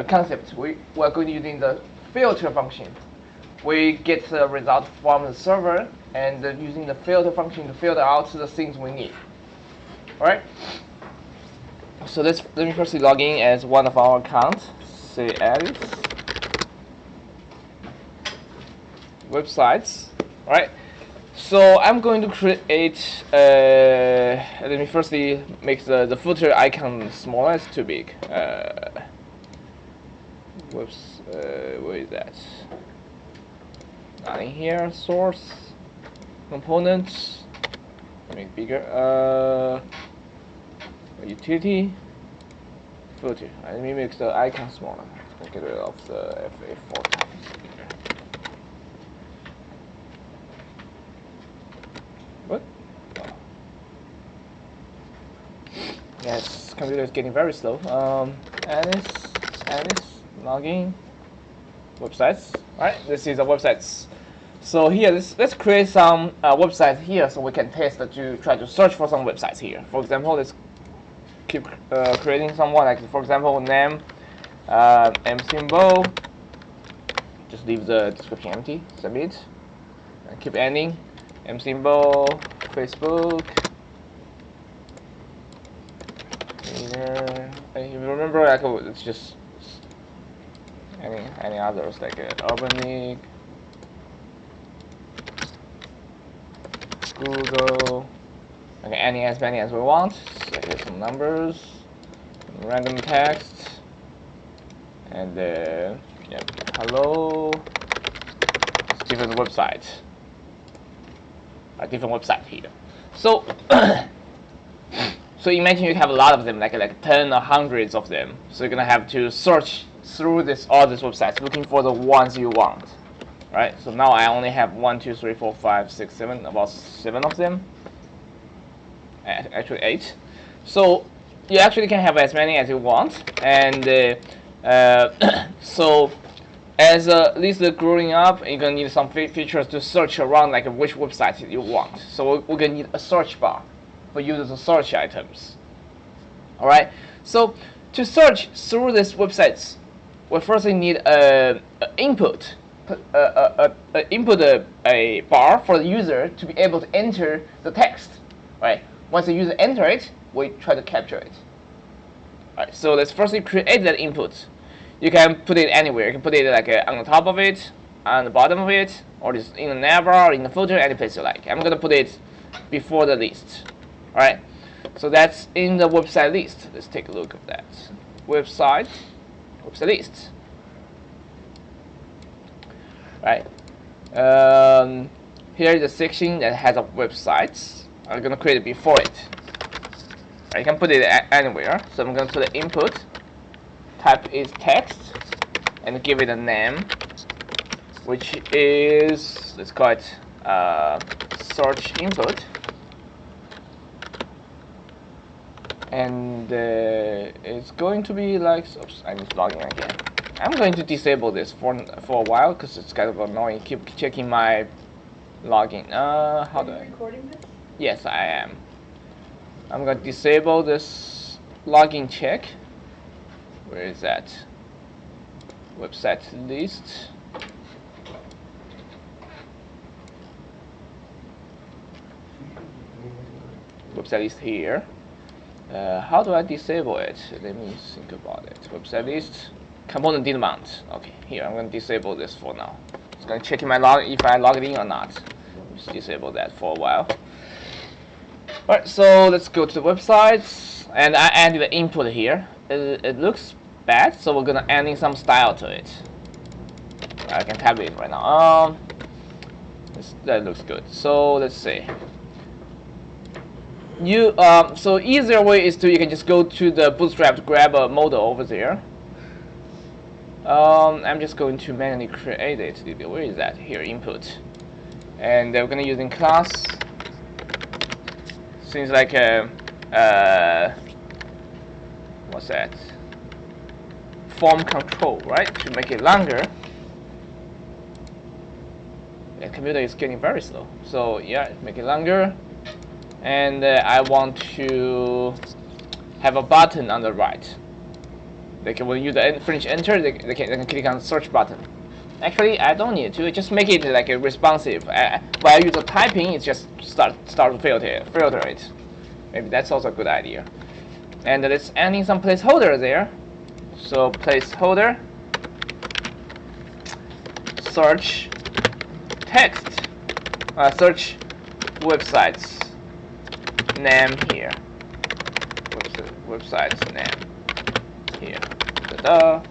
concept. We're going to using the filter function. We get the result from the server and using the filter function to filter out the things we need. All right. So let me firstly log in as one of our accounts. Say Alice websites. All right. So I'm going to create. Let me firstly make the footer icon smaller. It's too big. Whoops. Where is that? Not in here. Source components. Make it bigger. Utility footer. Let me make the icon smaller. Get rid of the FA4 times. What? Oh. Yes, computer is getting very slow. Alice, login, websites. Alright, this is the websites. So here, let's create some websites here so we can test to try to search for some websites here. For example, let's keep creating someone like, for example, name, msymbol. Just leave the description empty. Submit. And keep ending. msymbol, Facebook. You remember, like, it's just any others like Urbanic, Google. Okay, as many as we want. So here's some numbers, random text, and hello. It's different website. A different website here. So, so imagine you have a lot of them, like 10 or hundreds of them. So you're gonna have to search through all these websites, looking for the ones you want. Right? So now I only have 1, 2, 3, 4, 5, 6, 7, about 7 of them. Actually 8. So you actually can have as many as you want, and so as least growing up, you're gonna need some features to search around, like which website you want. So we're gonna need a search bar for users to search items. All right. So to search through these websites, we first need a input a bar for the user to be able to enter the text. Right. Once the user enter it, we try to capture it. All right. So let's firstly create that input. You can put it anywhere. You can put it like on the top of it, on the bottom of it, or just in the navbar, or in the footer, any place you like. I'm gonna put it before the list. All right. So that's in the website list. Let's take a look at that. Website list. Right. Here is a section that has a websites. I'm gonna create it before it. Right, you can put it anywhere. So I'm gonna put the input. Type is text, and give it a name, which is, let's call it search input. And it's going to be like, oops, I need to log in again. I'm going to disable this for a while because it's kind of annoying. Keep checking my login. How do I? Are you recording this? Yes, I am. I'm going to disable this login check. Where is that? Website list. Website list here. How do I disable it? Let me think about it. Website list. Component didn't mount. Okay, here I'm going to disable this for now. It's going to check my log if I logged in or not. Just disable that for a while. Alright, so let's go to the websites, and I added the input here. It looks bad, so we're gonna add in some style to it. I can tab it right now. That looks good. So let's see. So easier way is you can just go to the Bootstrap to grab a model over there. I'm just going to manually create it. Where is that? Here, input, and we're gonna use in class. Seems like what's that? Form control, right? To make it longer. The computer is getting very slow. So yeah, make it longer. And I want to have a button on the right. They can, when you finish enter, they can click on the search button. Actually, I don't need to. Just make it like a responsive. While user typing, it's just start to filter it. Maybe that's also a good idea. And let's add in some placeholder there. So placeholder, search text, search websites name here. Websites name here. Ta-da.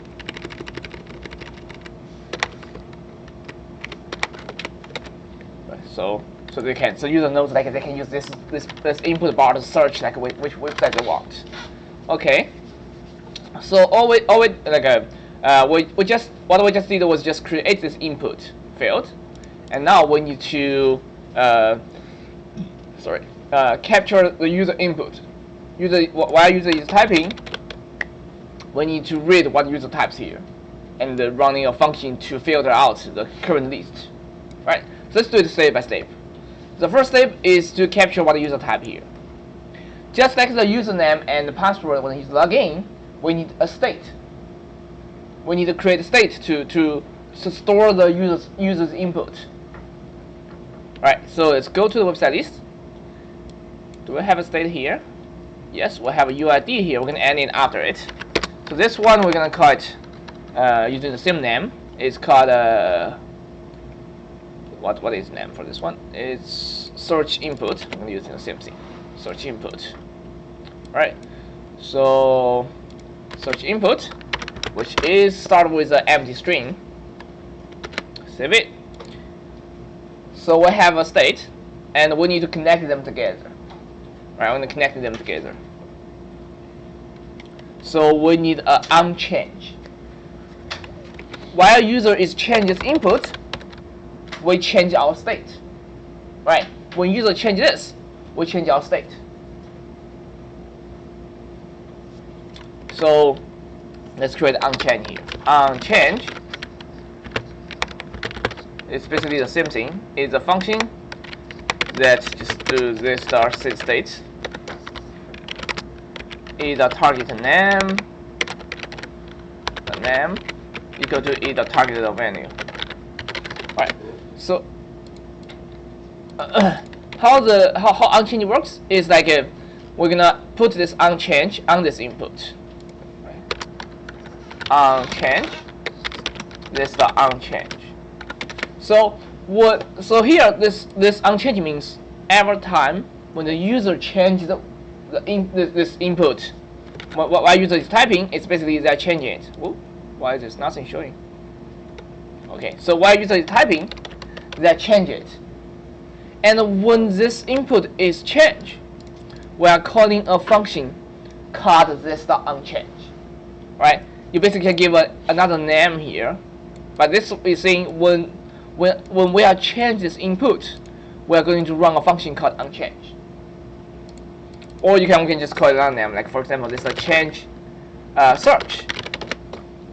So they can, so user knows like they can use this input bar to search like which website they want. Okay. So always like what we just did was just create this input field, and now we need to capture the user input. While user is typing, we need to read what user types here, and running a function to filter out the current list. Right. So let's do it step by step. The first step is to capture what the user type here. Just like the username and the password when he's logged in, we need a state. We need to create a state to store the user's input. Right. So let's go to the website list. Do we have a state here? Yes, we have a UID here. We're gonna add in after it. So this one we're gonna call it using the same name. It's called what is the name for this one? It's search input. I'm gonna use the same thing. Search input. Right. So search input, which is start with an empty string. Save it. So we have a state, and we need to connect them together. Right, I want to connect them together. So we need an onChange. While user is changes input, we change our state. Right? When user changes this, we change our state. So let's create onChange here. onChange is basically the same thing. It's a function that just do this set state. Is the target name, the name equal to is the targeted value. Right. So how onChange works is like we're gonna put this onChange on this input. Right. onChange. This is the onChange. So here this onChange means every time when the user changes this input, while user is typing, it's basically they're changing it. Whoa, why is there nothing showing? Okay, so while user is typing, they change it. And when this input is changed, we are calling a function called this.onChange. Right? You basically can give another name here, but this is saying when we are change this input, we are going to run a function called onChange. Or you can just call it another name, like for example, this is a change search.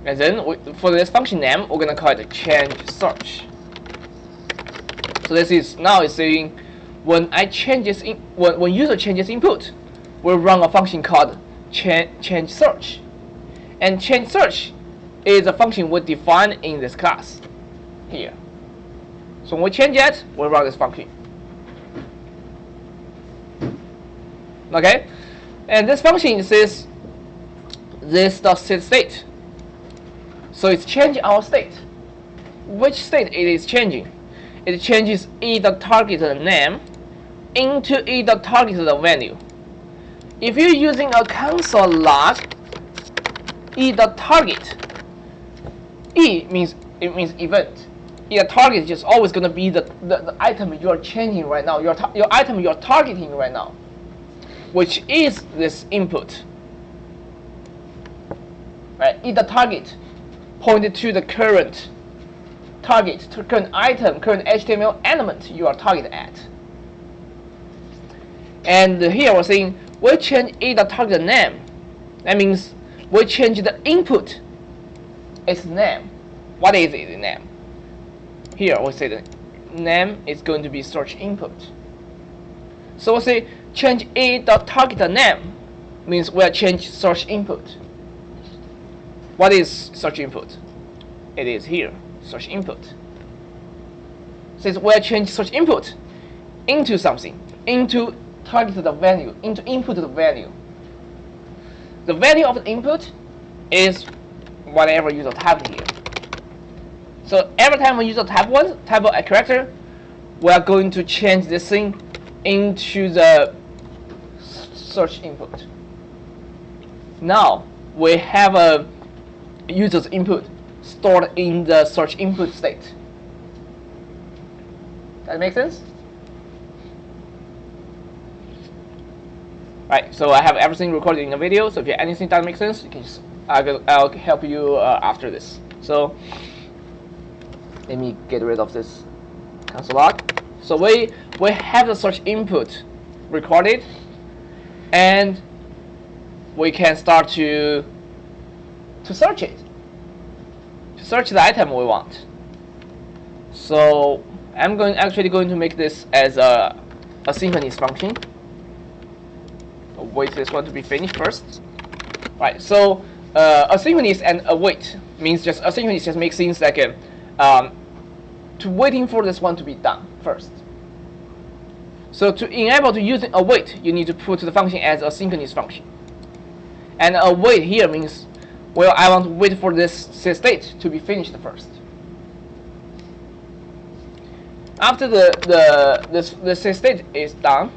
And then for this function name, we're gonna call it a change search. So this is now it's saying when I change this when user changes input, we'll run a function called change search. And change search is a function we define in this class here. So when we change it, we'll run this function. Okay, and this function says this.set state. So it's changing our state. Which state it is changing? It changes e.targeted name into e.targeted value. If you're using a console log, e.target, means event. E.target is just always going to be the item you are changing right now. Your item you are targeting right now, which is this input. Right? E.target pointed to the current target, to current item, current HTML element you are targeted at. And here we're saying we change e.target name. That means we change the input. Its name. What is its name? Here we say the name is going to be search input. So we'll say change e.target name means we'll change search input. what is search input? It is here, search input. Since we're changing search input into something, into targeted value, into input value. The value of the input is whatever user type here. So every time a user type a character, we are going to change this thing into the search input. Now we have a user's input stored in the search input state. That make sense? Right, so I have everything recorded in the video, so if you have anything that makes sense, you can just, I'll help you after this. So let me get rid of this console log. So we have the search input recorded, and we can start to search it, to search the item we want. So I'm actually going to make this as a asynchronous function. Wait this one to be finished first. Right, so asynchronous and await means just asynchronous just makes things like to waiting for this one to be done first. So to enable to use await, you need to put the function as a synchronous function. And await here means, well, I want to wait for this state to be finished first. After the state is done,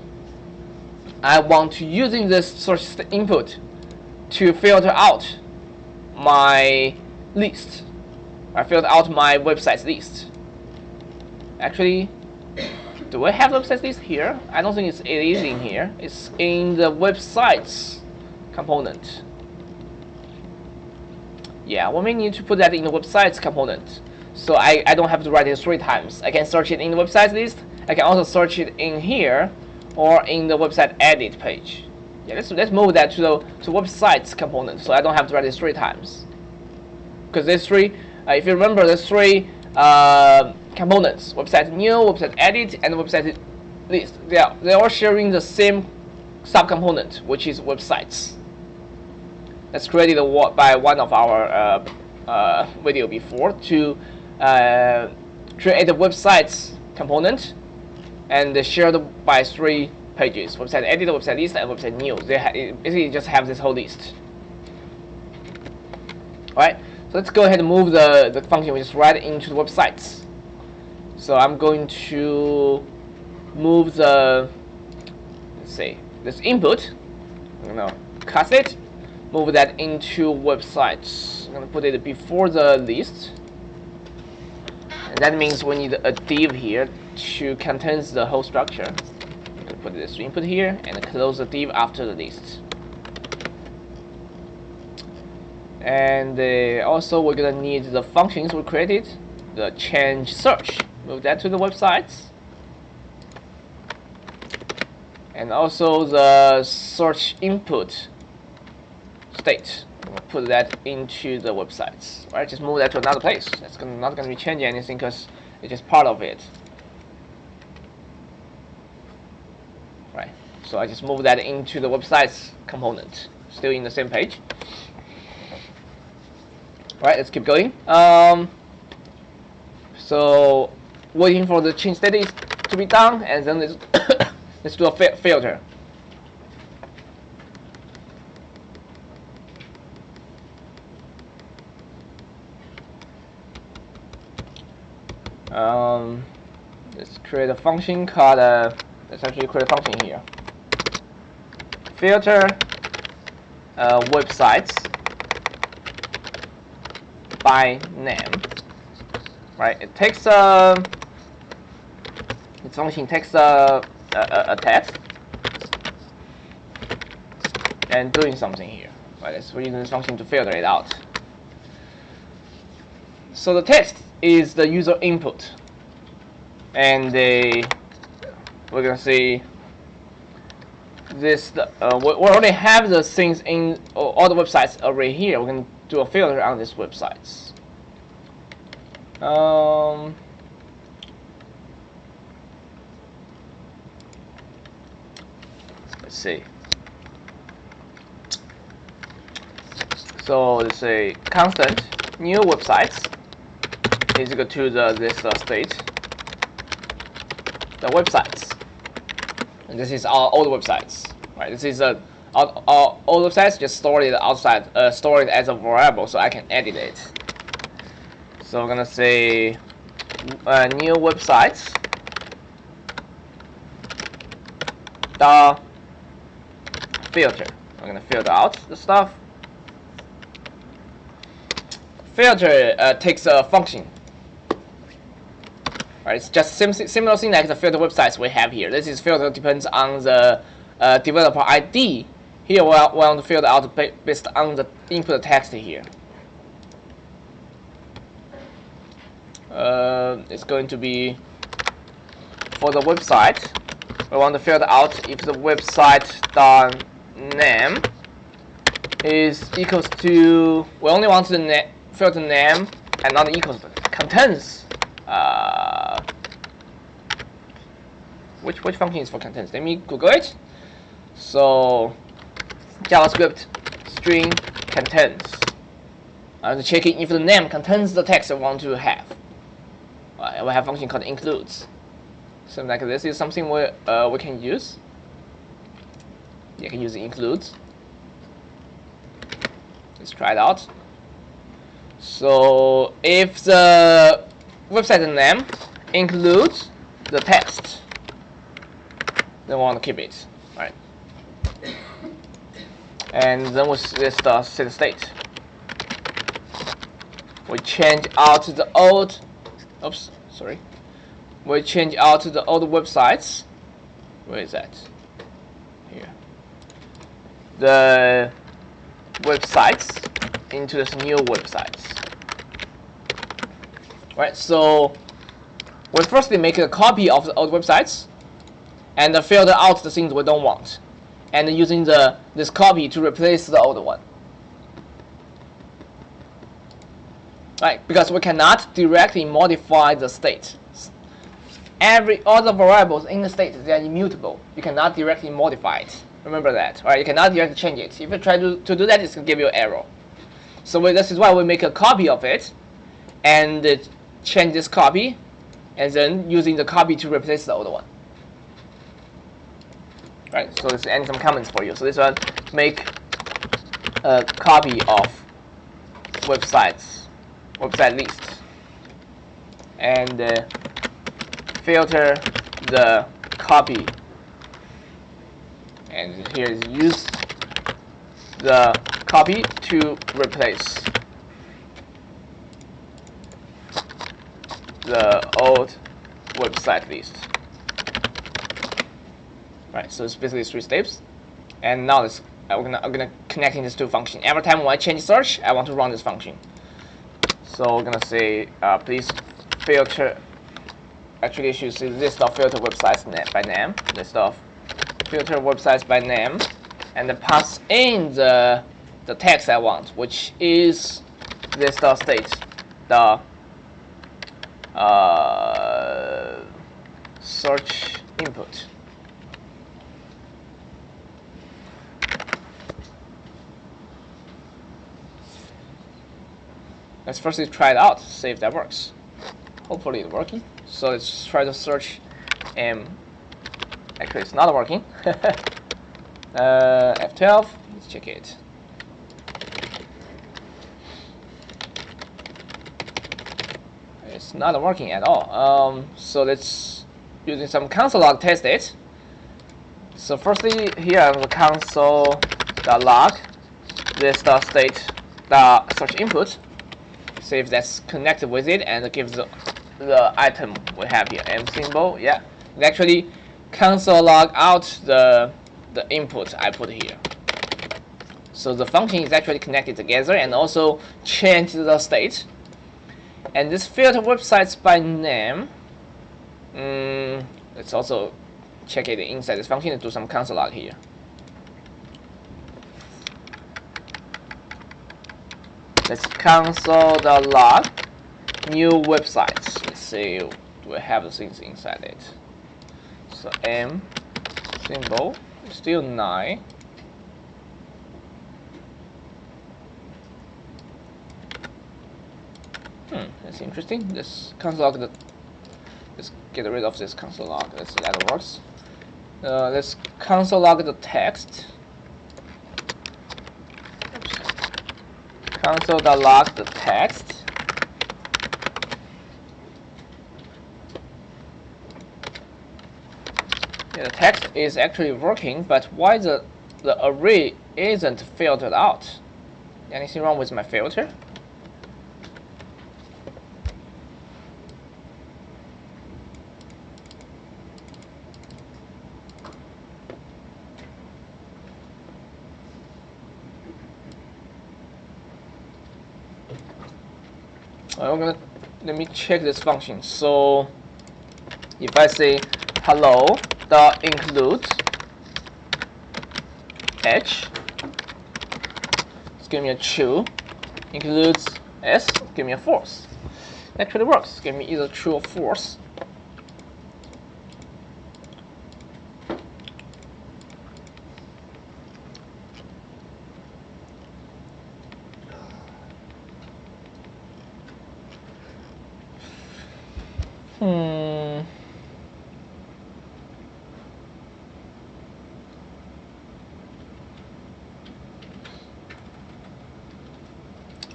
I want to using this search input to filter out my list. I filter out my websites list. Actually, do I have websites list here? I don't think it is in here. It's in the websites component. Yeah, we may need to put that in the websites component. So I don't have to write it 3 times. I can search it in the websites list. I can also search it in here or in the website edit page. Yeah, let's move that to the websites component, so I don't have to write it 3 times. Because there's 3, if you remember, there's 3 components: website new, website edit, and website list. They're all sharing the same subcomponent, which is websites. That's created by one of our video before to create a websites component and shared by 3 pages: website edit, website list, and website new. They basically just have this whole list. Alright, so let's go ahead and move the function we just write into the websites. So I'm going to move the, let's say, this input. I'm gonna cut it, move that into websites. I'm gonna put it before the list. And that means we need a div here to contain the whole structure. I'm gonna put this input here and close the div after the list. And also we're gonna need the functions we created, the change search. Move that to the websites. And also the search input state. We'll put that into the websites. All right, just move that to another place. That's not going to be changing anything because it's just part of it. Right. So I just move that into the websites component, still in the same page. All right, let's keep going. So waiting for the change state to be done, and then let's do a filter. Let's create a function called let's actually create a function here. Filter websites by name. Right? It takes its function takes a text and doing something here. Right? So we're using this function to filter it out. So the text is the user input, and we're gonna see this. We already have the things in all the websites already here. We're gonna do a filter on these websites. Let's see. So let's say constant new websites is equal to this state, the websites, and this is our old websites, right? This is our old websites, just store it outside, store it as a variable, so I can edit it. So I'm gonna say new websites dot filter. I'm gonna filter out the stuff. Filter takes a function. Right, it's just similar thing like the filter websites we have here. This is filter depends on the developer ID. Here we want to filter out based on the input text here. It's going to be for the website. We want to filter out if the website name is equals to. We only want the filter name and not equals to contains. Which function is for contains? Let me Google it. So JavaScript string contains. I'm checking if the name contains the text I want to have. We have a function called includes. Something like this is something we can use. You can use includes. Let's try it out. So if the website name includes the text, then we want to keep it, right? And then we set state. We change out the old. Oops, sorry. We change out the old websites. Where is that? Here. The websites into this new websites. Right. So we firstly make a copy of the old websites, and filter out the things we don't want, and using this copy to replace the old one. Right, because we cannot directly modify the state. All the variables in the state, they are immutable. You cannot directly modify it. Remember that, right? You cannot directly change it. If you try to do that, it's going to give you an error. So this is why we make a copy of it, and change this copy, and then using the copy to replace the old one. Right, so let's add some comments for you. So this one, make a copy of website list, and filter the copy, and here is use the copy to replace the old website list. Right, so it's basically 3 steps, and now I'm gonna connecting these 2 functions. Every time when I change search, I want to run this function. So we're gonna say please filter. Actually, you should see list of filter websites by name. List of filter websites by name, and then pass in the text I want, which is this state the search input. Let's firstly try it out, see if that works. Hopefully it's working. So let's try to search. Actually, it's not working. F12. Let's check it. It's not working at all. So let's using some console log test it. So firstly, here I have the console.log this state search input. See if that's connected with it, and it gives the item we have here, m symbol. Yeah, it actually console log out the input I put here. So the function is actually connected together, and also change the state. And this filter websites by name. Let's also check it inside this function and do some console log here. Let's console.log new websites. Let's see, do we have the things inside it? So m symbol still 9. That's interesting. Let's console log let's get rid of this console log. Let's see that works. Let's console log the text. Console.log the text. Yeah, the text is actually working, but why the array isn't filtered out? Anything wrong with my filter? Let me check this function. So if I say hello dot include h, it's give me a true, includes s, give me a false. Actually works. Give me either true or false.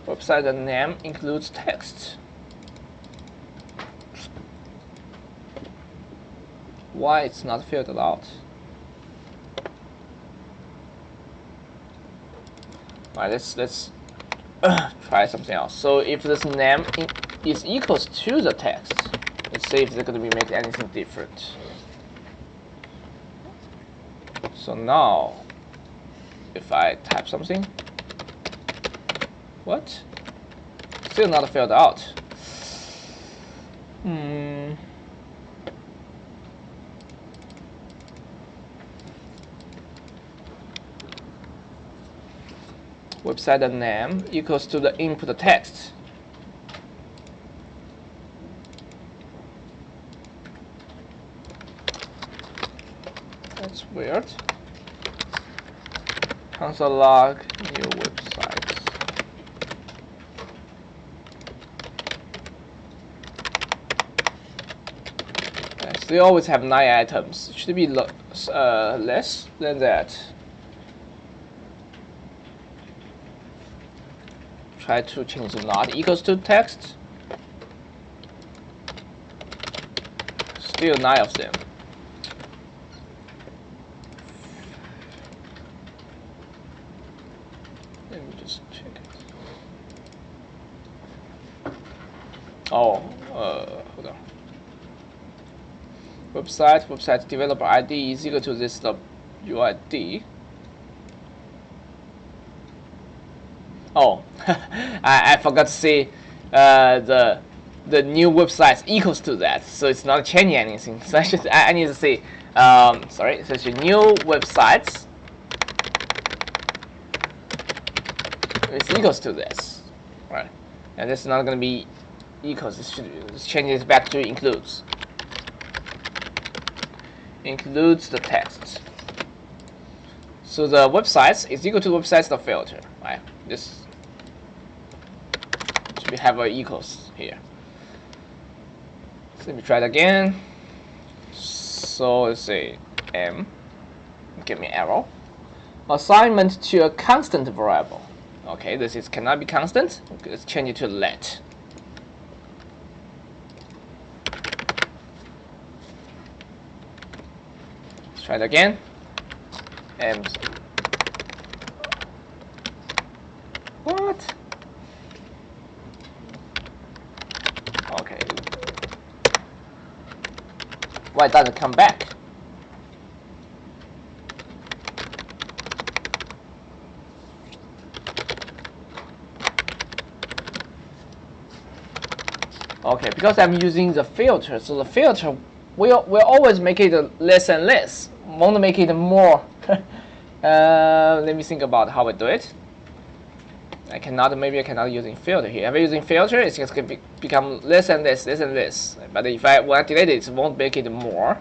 Website name includes text. Why it's not filtered out? Alright, let's try something else. So if this name is equals to the text, let's see if they're going to be make anything different. So now, if I type something, what? Still not filled out. Website name equals to the input text. That's weird. Console log new websites. They always have 9 items. It should be less than that. Try to change the not equals to text. Still 9 of them. Let me just check it. Oh, hold on. Website developer ID is equal to this UID. Oh, I forgot to say the new website equals to that, so it's not changing anything. So I need to say sorry. So new websites is equals to this, right? And this is not going to be equals. Let's change it back to includes. Includes the text. So the websites is equal to websites the filter, right? This should be have a equals here. So let me try it again. So let's say m, give me arrow. Assignment to a constant variable. Okay, this is cannot be constant. Okay, let's change it to let. Let's try it again. And what? Okay. Why doesn't it come back? Okay, because I'm using the filter, so the filter will always make it less and less. Won't make it more. Let me think about how I do it. Maybe I cannot using filter here. If I'm using filter, it's just going to become less and less, less and less. But if when I delete it, it won't make it more.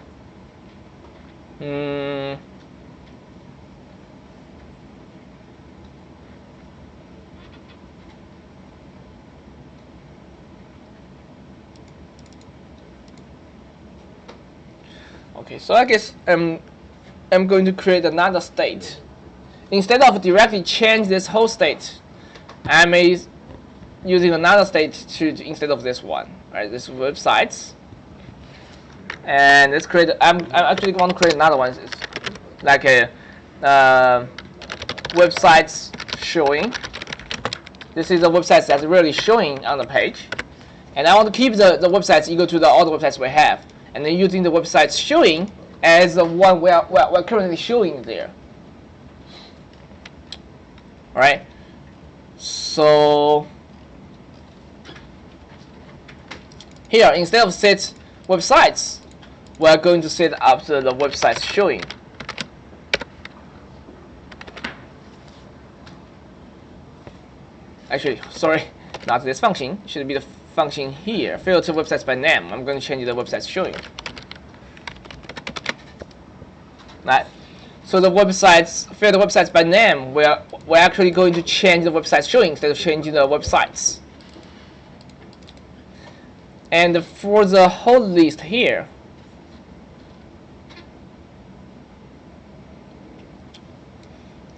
Okay, so I guess I'm going to create another state. Instead of directly change this whole state, I'm using another state to instead of this one. Right, this websites. And let's create. I'm actually want to create another one. It's like a websites showing. This is a website that's really showing on the page, and I want to keep the websites equal to all the websites we have, and then using the websites showing as the one we're currently showing there. All right. So here, instead of set websites, we're going to set up the websites showing. Actually, sorry, not this function. It should be the function here. Filter websites by name. I'm going to change the websites showing. Right. So the websites, filter websites by name, we're actually going to change the websites showing instead of changing the websites. And for the whole list here,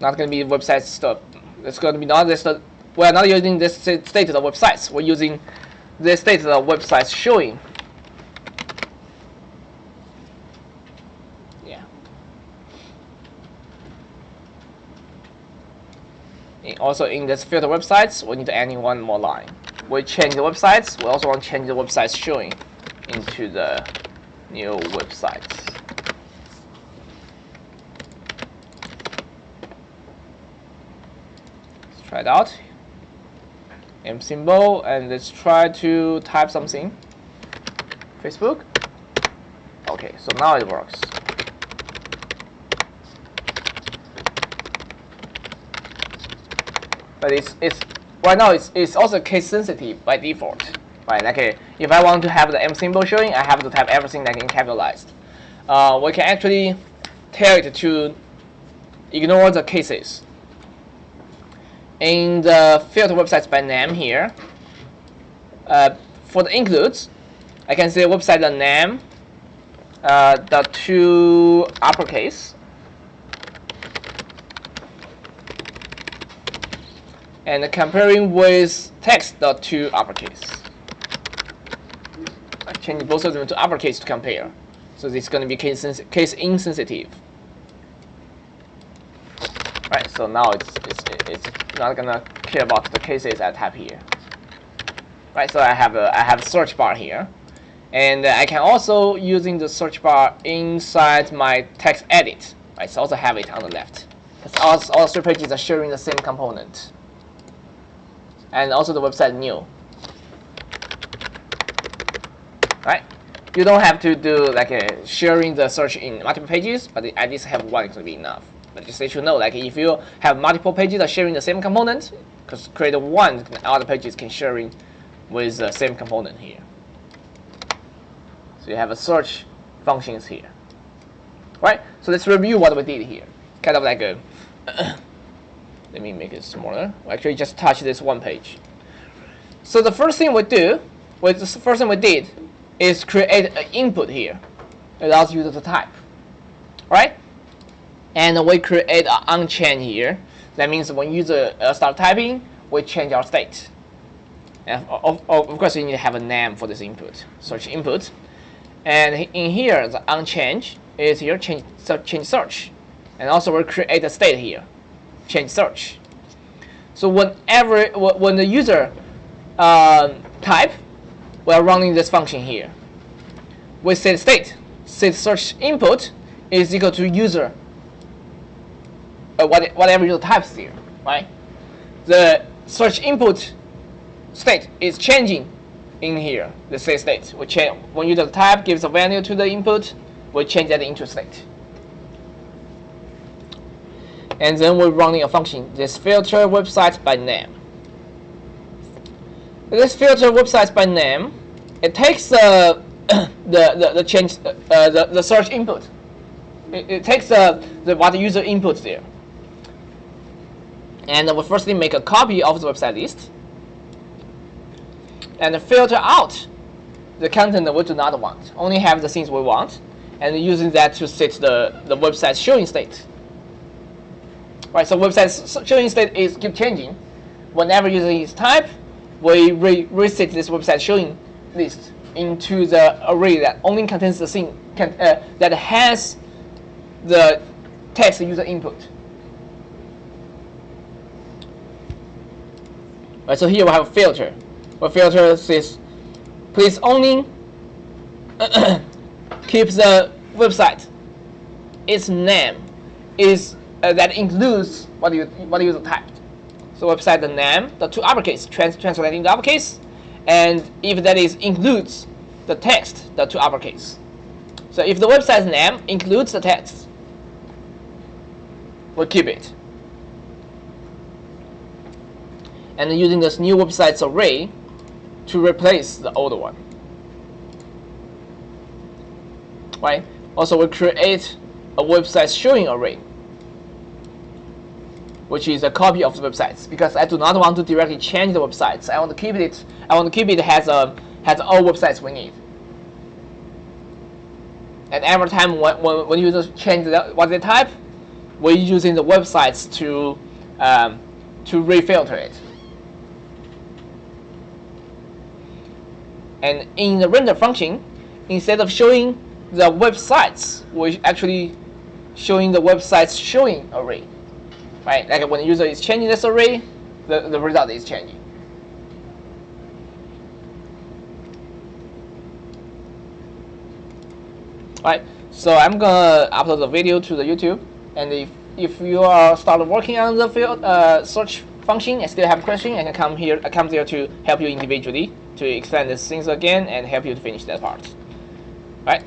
not going to be website stuff. It's going to be not this. We're not using this state of the websites. We're using this state of the websites showing. Yeah. And also in this filter websites, we need to add in one more line. We change the websites. We also want to change the websites showing into the new websites. Let's try it out. M symbol, and let's try to type something. Facebook. Okay, so now it works. But it's right now it's also case sensitive by default. Right, like if I want to have the M symbol showing, I have to type everything like in capitalized. We can actually tell it to ignore the cases. In the filter websites by name here, for the includes, I can say website the name the to uppercase, and comparing with text the to uppercase. I change both of them to uppercase to compare, so this is going to be case insensitive. Right, so now it's not gonna care about the cases I type here. Right, so I have a search bar here, and I can also using the search bar inside my text edit. Right, so also have it on the left. Because all three pages are sharing the same component, and also the website new. Right, you don't have to do like sharing the search in multiple pages, but at least have one to be enough. But just let you know, like if you have multiple pages that sharing the same component, because create one, other pages can sharing with the same component here. So you have a search functions here, right? So let's review what we did here. Kind of like a let me make it smaller. We actually just touch this one page. So the first thing we did is create an input here. It allows you to type, right? And we create an unchain here. That means when user start typing, we change our state. And of course, you need to have a name for this input, search input. And in here, the unchange is here, change search. And also we create a state here, change search. So when the user type, we are running this function here. We set state, set search input is equal to user. Whatever user types here, right? The search input state is changing in here. The state. We change when user type gives a value to the input, we change that into state. And then we're running a function. This filter websites by name. This filter websites by name, it takes the search input. It takes what the user inputs there. And we'll firstly make a copy of the website list and filter out the content that we do not want. Only have the things we want. and using that to set the website showing state. Right, so website showing state is keep changing. Whenever user is type, we reset this website showing list into the array that only contains the thing that has the text user input. Right, so here we have a filter. Our filter says, please only keep the website. Its name is that includes what the user typed. So website the name, the two uppercase, translating the uppercase, and if that includes the text, the two uppercase. So if the website's name includes the text, we'll keep it. And using this new websites array to replace the older one. Right? Also, we create a website showing array, which is a copy of the websites, because I do not want to directly change the websites. I want to keep it. Has all websites we need. And every time when users change what they type, we're using the websites to refilter it. And in the render function, instead of showing the websites, we're actually showing the websites showing array. Right? Like when the user is changing this array, the result is changing. Right? So I'm gonna upload the video to the YouTube, and if you are started working on the field search function and still have a question, I can come there to help you individually to explain these things again and help you to finish that part. Right?